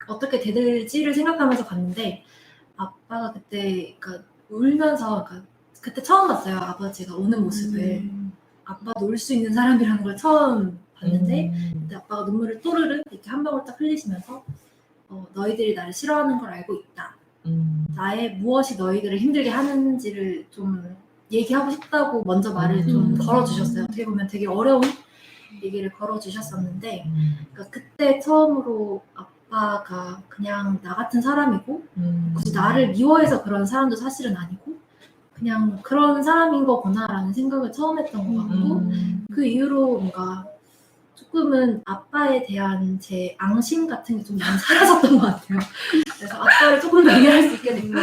어떻게 대들지를 생각하면서 갔는데 아빠가 그때 그러니까 울면서 그러니까 그때 처음 봤어요. 아버지가 우는 모습을. 아빠도 울 수 있는 사람이라는 걸 처음 봤는데 그때 아빠가 눈물을 또르르 이렇게 한 방울 딱 흘리시면서 너희들이 나를 싫어하는 걸 알고 있다. 나의 무엇이 너희들을 힘들게 하는지를 좀 얘기하고 싶다고 먼저 말을 좀 걸어주셨어요. 어떻게 보면 되게 어려운 얘기를 걸어주셨었는데 그러니까 그때 처음으로 아빠가 그냥 나 같은 사람이고 굳이 나를 미워해서 그런 사람도 사실은 아니고 그냥 그런 사람인 거구나라는 생각을 처음 했던 것 같고 그 이후로 뭔가 조금은 아빠에 대한 제 앙심 같은 게 좀 많이 사라졌던 것 같아요. 그래서 아빠를 조금 더 이해할 수 있게 됐고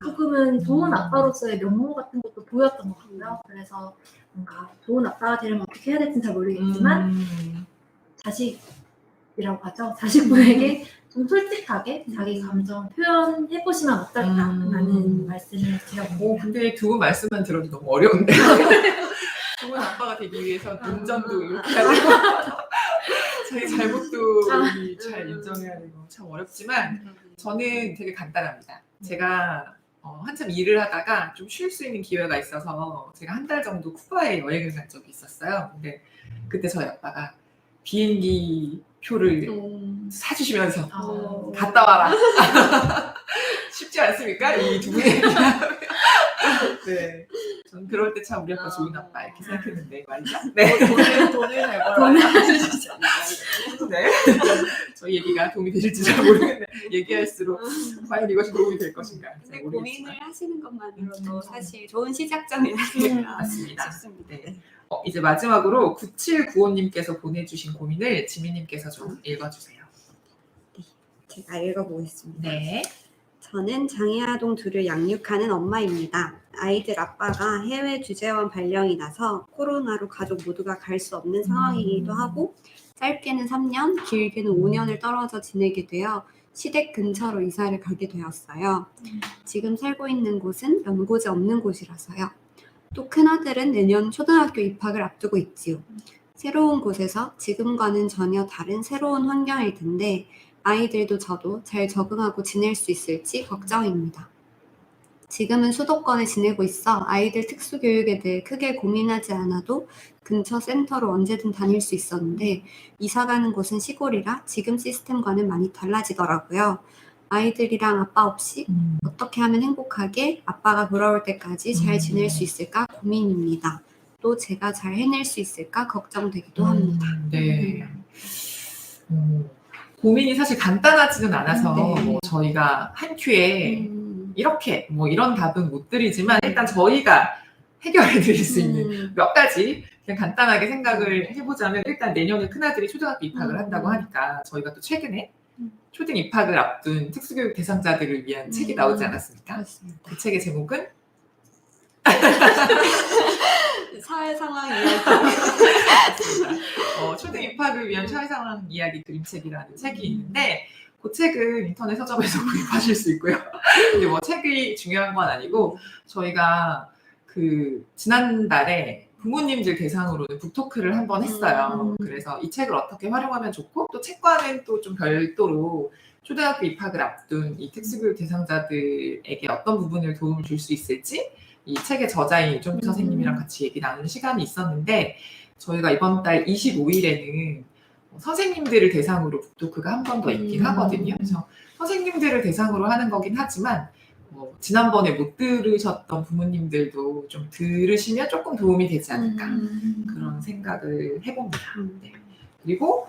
조금은 좋은 아빠로서의 면모 같은 것도 보였던 것 같고요. 그래서 뭔가 좋은 아빠가 되려면 어떻게 해야 될지는 잘 모르겠지만 자식이라고 하죠. 자식분에게 좀 솔직하게 자기 감정 표현해보시면 어떨까라는 말씀을 드려봅니다. 근데 두 분 말씀만 들어도 너무 어려운데. 좋은 아빠가 되기 위해서 눈전도 이렇게 해야 되고 자기 잘못도 잘 인정해야 되고 참 어렵지만 저는 되게 간단합니다. 제가 한참 일을 하다가 좀 쉴 수 있는 기회가 있어서 제가 한 달 정도 쿠바에 여행을 간 적이 있었어요. 근데 그때 저희 아빠가 비행기 표를 사주시면서 갔다 와라. 쉽지 않습니까? 이 두 분의 얘기하면. 네. 전 그럴 때 참 우리 아빠 좋은 아빠 이렇게 생각했는데 말이죠. 네. 돈을 잘 벌어야 네. 저희 얘기가 도움이 되실지 잘 모르겠는데 얘기할수록 과연 이것이 도움이 될 것인가. 근데 잘 모르겠지만. 고민을 하시는 것만으로도 사실 좋은 시작점이라고 맞습니다. 싶습니다. 네. 이제 마지막으로 9795님께서 보내주신 고민을 지민님께서 좀 읽어주세요. 제가 읽어보겠습니다. 네. 저는 장애아동 둘을 양육하는 엄마입니다. 아이들 아빠가 해외 주재원 발령이 나서 코로나로 가족 모두가 갈 수 없는 상황이기도 하고 짧게는 3년, 길게는 5년을 떨어져 지내게 되어 시댁 근처로 이사를 가게 되었어요. 지금 살고 있는 곳은 연고지 없는 곳이라서요. 또 큰아들은 내년 초등학교 입학을 앞두고 있지요. 새로운 곳에서 지금과는 전혀 다른 새로운 환경일 텐데 아이들도 저도 잘 적응하고 지낼 수 있을지 걱정입니다. 지금은 수도권에 지내고 있어 아이들 특수교육에 대해 크게 고민하지 않아도 근처 센터로 언제든 다닐 수 있었는데 이사 가는 곳은 시골이라 지금 시스템과는 많이 달라지더라고요. 아이들이랑 아빠 없이 어떻게 하면 행복하게 아빠가 돌아올 때까지 잘 지낼 수 있을까 고민입니다. 또 제가 잘 해낼 수 있을까 걱정되기도 합니다. 네. 고민이 사실 간단하지는 않아서 네. 뭐 저희가 한 큐에 이렇게 뭐 이런 답은 못 드리지만 일단 저희가 해결해 드릴 수 있는 몇 가지 그냥 간단하게 생각을 해보자면 일단 내년에 큰아들이 초등학교 입학을 한다고 하니까 저희가 또 최근에 초등 입학을 앞둔 특수교육 대상자들을 위한 책이 나오지 않았습니까? 그렇습니다. 그 책의 제목은 사회 상황 이야기. 초등 입학을 위한 사회 상황 이야기 그림책이라는 책이 있는데 그 책은 인터넷 서점에서 구입하실 수 있고요. 근데 뭐 책이 중요한 건 아니고 저희가 그 지난달에 부모님들 대상으로는 북토크를 한번 했어요. 그래서 이 책을 어떻게 활용하면 좋고 또 책과는 또 좀 별도로 초등학교 입학을 앞둔 이 특수교육 대상자들에게 어떤 부분을 도움을 줄 수 있을지 이 책의 저자인 유정미 선생님이랑 같이 얘기 나누는 시간이 있었는데 저희가 이번 달 25일에는 선생님들을 대상으로 북토크가 한 번 더 있긴 하거든요. 그래서 선생님들을 대상으로 하는 거긴 하지만 지난번에 못 들으셨던 부모님들도 좀 들으시면 조금 도움이 되지 않을까 그런 생각을 해봅니다. 네. 그리고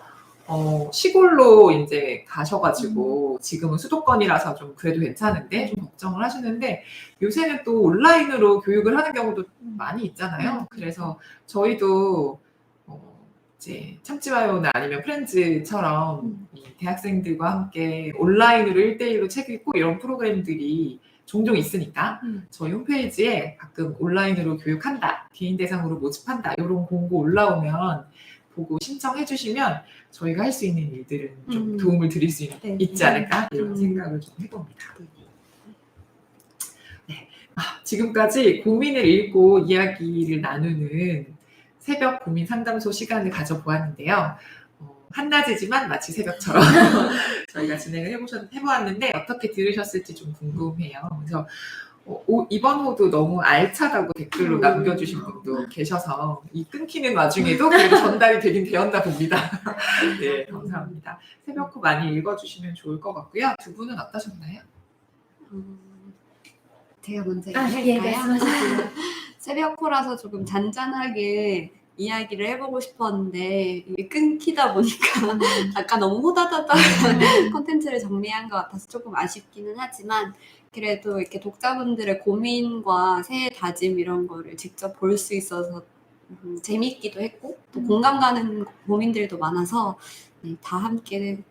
시골로 이제 가셔가지고 지금은 수도권이라서 좀 그래도 괜찮은데 좀 걱정을 하시는데 요새는 또 온라인으로 교육을 하는 경우도 많이 있잖아요. 그래서 저희도 이제 참지마요나 아니면 프렌즈처럼 이 대학생들과 함께 온라인으로 1대1로 책 읽고 이런 프로그램들이 종종 있으니까 저희 홈페이지에 가끔 온라인으로 교육한다, 개인 대상으로 모집한다 이런 공고 올라오면 보고 신청해 주시면 저희가 할 수 있는 일들은 좀 도움을 드릴 수 있지 않을까 이런 생각을 좀 해봅니다. 네. 지금까지 고민을 읽고 이야기를 나누는 새벽 고민 상담소 시간을 가져보았는데요. 한낮이지만 마치 새벽처럼 저희가 진행을 해보았는데 어떻게 들으셨을지 좀 궁금해요. 그래서 이번 호도 너무 알차다고 댓글로 남겨주신 분도 계셔서 이 끊기는 와중에도 그래도 전달이 되긴 되었나 봅니다. 네, 감사합니다. 새벽호 많이 읽어주시면 좋을 것 같고요. 두 분은 어떠셨나요? 제가 먼저 예, 얘기할까요? 말씀하세요. 새벽호라서 조금 잔잔하게 이야기를 해보고 싶었는데 이게 끊기다 보니까 약간 너무 호다다다 콘텐츠를 정리한 것 같아서 조금 아쉽기는 하지만 그래도 이렇게 독자분들의 고민과 새해 다짐 이런 거를 직접 볼 수 있어서 재밌기도 했고 또 공감 가는 고민들도 많아서 네, 다 함께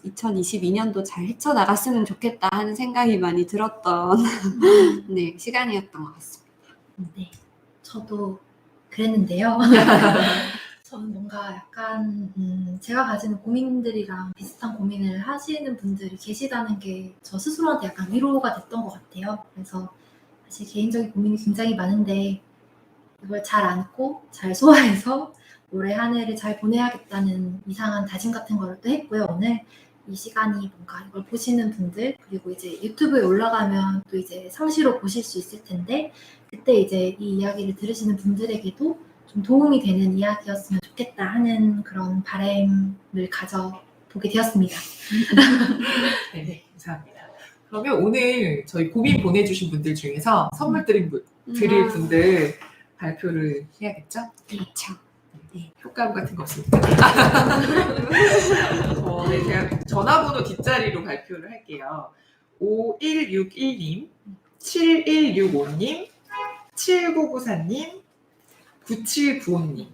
2022년도 잘 헤쳐나갔으면 좋겠다 하는 생각이 많이 들었던 네, 시간이었던 것 같습니다. 네, 저도 그랬는데요. 저는 뭔가 약간 제가 가지는 고민들이랑 비슷한 고민을 하시는 분들이 계시다는 게 저 스스로한테 약간 위로가 됐던 것 같아요. 그래서 사실 개인적인 고민이 굉장히 많은데 이걸 잘 안고 잘 소화해서 올해 한 해를 잘 보내야겠다는 이상한 다짐 같은 걸 또 했고요. 오늘 이 시간이 뭔가 이걸 보시는 분들 그리고 이제 유튜브에 올라가면 또 이제 상시로 보실 수 있을 텐데 그때 이제 이 이야기를 들으시는 분들에게도 좀 도움이 되는 이야기였으면 좋겠다 하는 그런 바람을 가져보게 되었습니다. 네, 감사합니다. 그러면 오늘 저희 고민 보내주신 분들 중에서 선물 드릴 분들 발표를 해야겠죠? 그렇죠. 효과음 같은 거 없습니다. 네, 제가 전화번호 뒷자리로 발표를 할게요. 5161님, 7165님, 7994님, 9795님.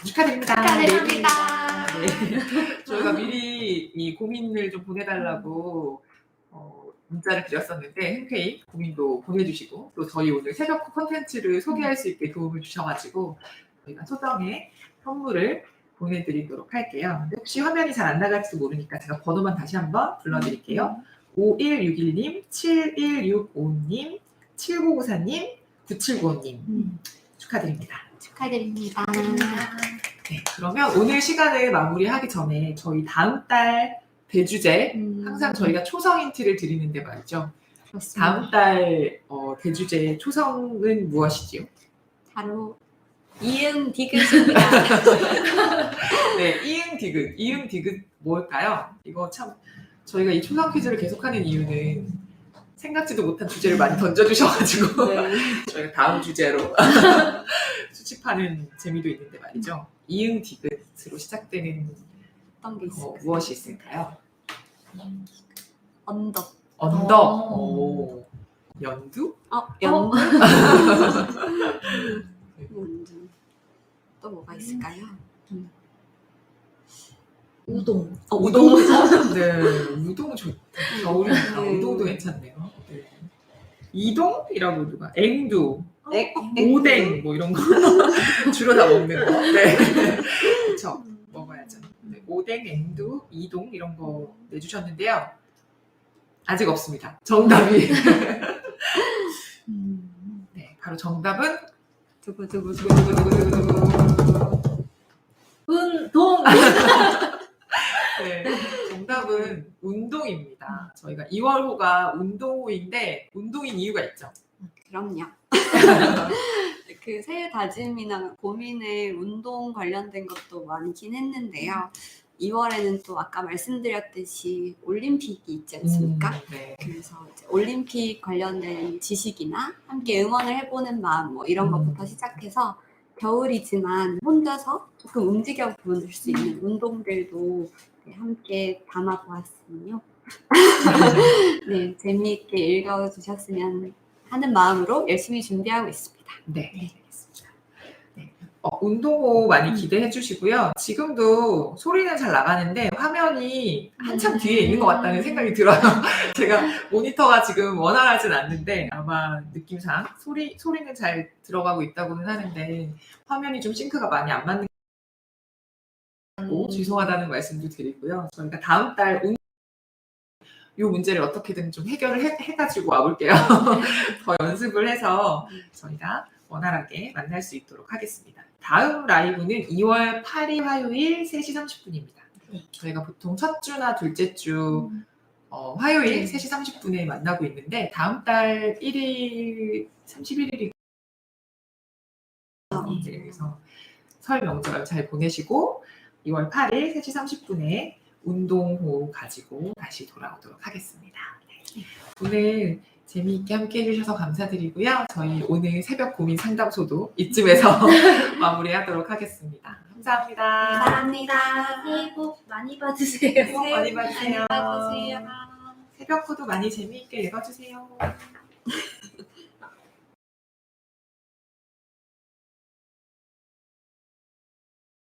축하드립니다. 축하드립니다. 네. 저희가 미리 이 고민을 좀 보내달라고 문자를 드렸었는데 흔쾌히 고민도 보내주시고 또 저희 오늘 새벽 콘텐츠를 소개할 수 있게 도움을 주셔가지고 저희가 소정의 선물을 보내드리도록 할게요. 근데 혹시 화면이 잘 안 나갈지도 모르니까 제가 번호만 다시 한번 불러드릴게요. 5161님, 7165님, 7994님, 9795님 축하드립니다. 축하드립니다. 네, 그러면 오늘 시간을 마무리하기 전에 저희 다음 달 대주제 항상 저희가 초성 힌트를 드리는데 말이죠. 그렇습니다. 다음 달 대주제 초성은 무엇이지요? 바로 이응 디귿입니다. 네, 이응 디귿 뭘까요? 이거 참 저희가 이 초성 퀴즈를 계속하는 이유는 생각지도 못한 주제를 많이 던져주셔가지고 네. 저희가 다음 주제로 수집하는 재미도 있는데 말이죠. 이응 디귿으로 시작되는 어떤 게 있을까요? 무엇이 있을까요? 언덕. 언덕. 오. 연두? 연두. 연두. 또 뭐가 있을까요? 우동. 우동. 네, 우동 좋다. 겨울이니까 네. 우동도 괜찮네요. 네. 이동이라고 누가? 앵두, 앵두. 오뎅 뭐 이런 거 주로 다 먹는 거. 네, 그렇죠. 먹어야죠. 네, 오뎅, 앵두, 이동 이런 거 내주셨는데요. 아직 없습니다. 정답이. 네, 바로 정답은 두구두구두구두구두구두구. 운동! 네, 정답은 운동입니다. 저희가 2월호가 운동호인데 운동인 이유가 있죠. 그럼요. 그 새해 다짐이나 고민에 운동 관련된 것도 많긴 했는데요. 2월에는 또 아까 말씀드렸듯이 올림픽이 있지 않습니까? 네. 그래서 이제 올림픽 관련된 지식이나 함께 응원을 해보는 마음 뭐 이런 것부터 시작해서 겨울이지만 혼자서 조금 움직여 볼 수 있는 운동들도 함께 담아보았으며 네, 재미있게 읽어주셨으면 하는 마음으로 열심히 준비하고 있습니다. 네, 알겠습니다. 네. 운동호 많이 기대해 주시고요. 지금도 소리는 잘 나가는데 화면이 한참 뒤에 있는 것 같다는 생각이 들어요. 제가 모니터가 지금 원활하진 않는데 아마 느낌상 소리는 잘 들어가고 있다고는 하는데 화면이 좀 싱크가 많이 안 맞는 거 죄송하다는 말씀도 드리고요. 저희가 다음 달 이 문제를 어떻게든 좀 해결을 해가지고 와볼게요. 더 연습을 해서 저희가 원활하게 만날 수 있도록 하겠습니다. 다음 라이브는 2월 8일 화요일 3시 30분입니다. 저희가 보통 첫 주나 둘째 주 화요일 3시 30분에 만나고 있는데 다음 달 1일 31일이 그래서 설 명절 잘 보내시고 2월 8일 3시 30분에 운동호 가지고 다시 돌아오도록 하겠습니다. 네. 오늘 재미있게 함께 해주셔서 감사드리고요. 저희 오늘 새벽 고민 상담소도 이쯤에서 마무리하도록 하겠습니다. 감사합니다. 감사합니다. 새해 복 많이 받으세요. 새해 복 많이 받으세요. 받으세요. 새벽 호도 많이 재미있게 읽어주세요.